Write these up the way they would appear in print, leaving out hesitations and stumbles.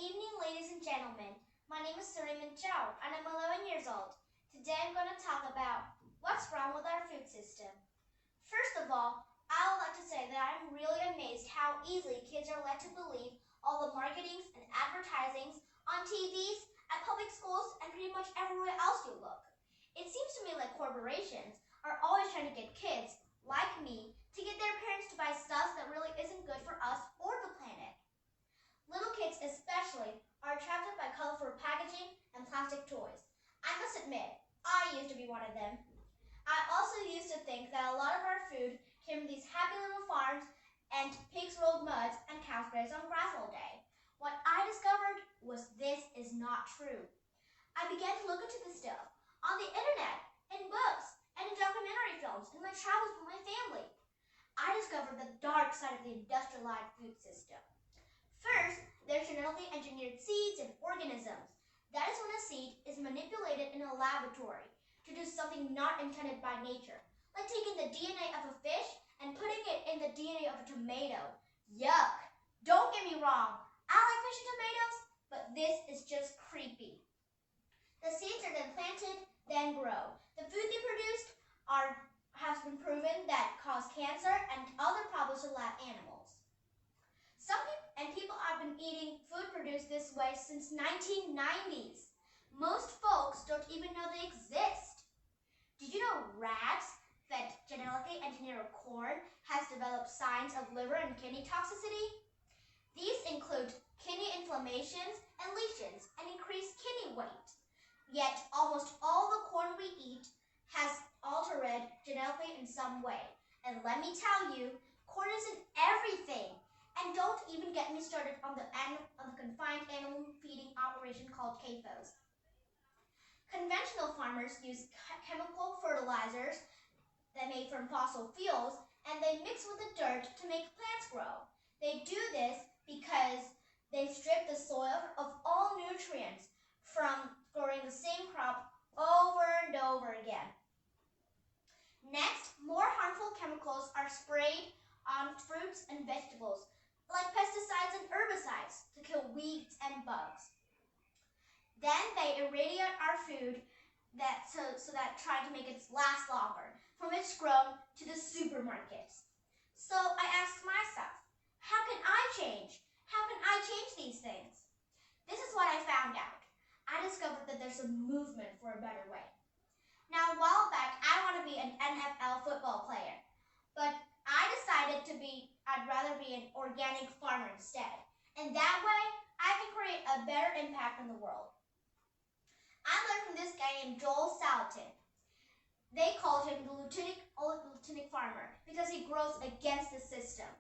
evening, ladies and gentlemen. My name is Suri and I'm 11 years old. Today I'm going to talk about what's wrong with our food system. First of all, I would like to say that I'm really amazed how easily kids are led to believe all the marketings and advertisings on TVs, at public schools, and pretty much everywhere else you look. It seems to me like corporations are always trying to get kids, like me, to get their parents to buy stuff that really isn't good for us or the planet. Little kids especially are attracted by colorful packaging and plastic toys. I must admit, I used to be one of them. I also used to think that a lot of our food came from these happy little farms and pigs rolled muds and cows grazed on grass all day. What I discovered was this is not true. I began to look into this stuff on the internet, in books, and in documentary films in my travels with my family. I discovered the dark side of the industrialized food system. First, there's genetically engineered seeds and organisms. That is when a seed is manipulated in a laboratory to do something not intended by nature, like taking the DNA of a fish and putting it in the DNA of a tomato. Yuck! Don't get me wrong, I like fish and tomatoes, but this is just creepy. The seeds are then planted, then grow. The food they produced has been proven that cause cancer and other problems to lab animals. People have been eating food produced this way since 1990s. Most folks don't even know they exist. Did you know rats fed genetically engineered corn has developed signs of liver and kidney toxicity? These include kidney inflammations and lesions and increased kidney weight. Yet almost all the corn we eat has altered genetically in some way. And let me tell you, corn isn't everything. And don't even get me started on the confined animal feeding operation called CAFOs. Conventional farmers use chemical fertilizers that are made from fossil fuels, and they mix with the dirt to make plants grow. They do this because they strip the soil of all nutrients from growing the same crop over and over again. Next, more harmful chemicals are sprayed on fruits and vegetables, like pesticides and herbicides to kill weeds and bugs. Then they irradiate our food so that trying to make it last longer, from its grown to the supermarkets. So I asked myself, how can I change? How can I change these things? This is what I found out. I discovered that there's a movement for a better way. Now, a while back, I want to be an NFL football player, but I decided I'd rather be an organic farmer instead. And that way, I can create a better impact on the world. I learned from this guy named Joel Salatin. They called him the Lieutenant Farmer because he grows against the system.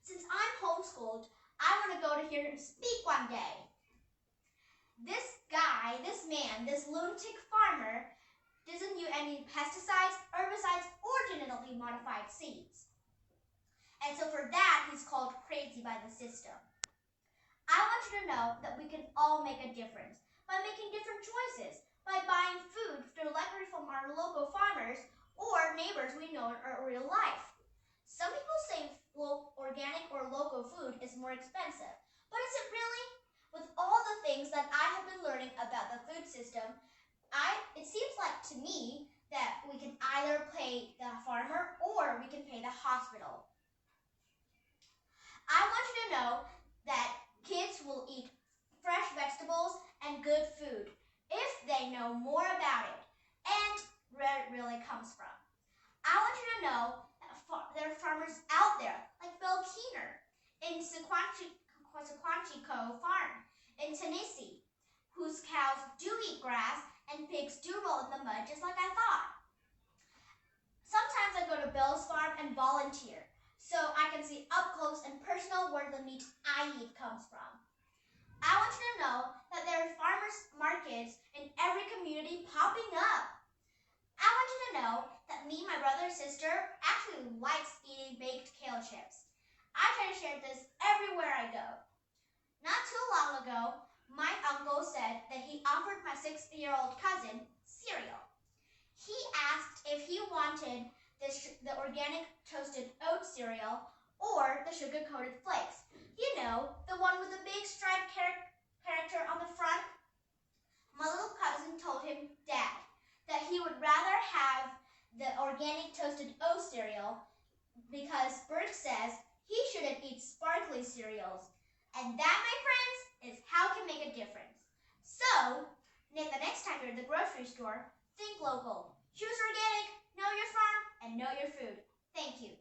Since I'm homeschooled, I want to go to hear him speak one day. This guy, this man, this lunatic farmer doesn't use any pesticides, herbicides, or genetically modified seeds. And so for that, he's called crazy by the system. I want you to know that we can all make a difference by making different choices, by buying food directly from our local farmers or neighbors we know in our real life. Some people say organic or local food is more expensive, but is it really? With all the things that I have been learning about the food system, it seems like to me that we can either pay the farmer or we can pay the hospital. I want you to know that kids will eat fresh vegetables and good food if they know more about it and where it really comes from. I want you to know that there are farmers out there like Bill Keener in Sequanchico Farm in Tennessee, whose cows do eat grass and pigs do roll in the mud just like I thought. Sometimes I go to Bill's farm and volunteer, so I can see up close and personal where the meat I eat comes from. I want you to know that there are farmers markets in every community popping up. I want you to know that me, my brother and sister actually likes eating baked kale chips. I try to share this everywhere I go. Not too long ago, my uncle said that he offered my 6-year-old cousin cereal. He asked if he wanted the organic toasted oat cereal or the sugar-coated flakes. You know, the one with the big striped he would rather have the organic toasted oat cereal because Bert says he shouldn't eat sparkly cereals. And that, my friends, is how it can make a difference. So, the next time you're at the grocery store, think local. Choose organic, know your farm, and know your food. Thank you.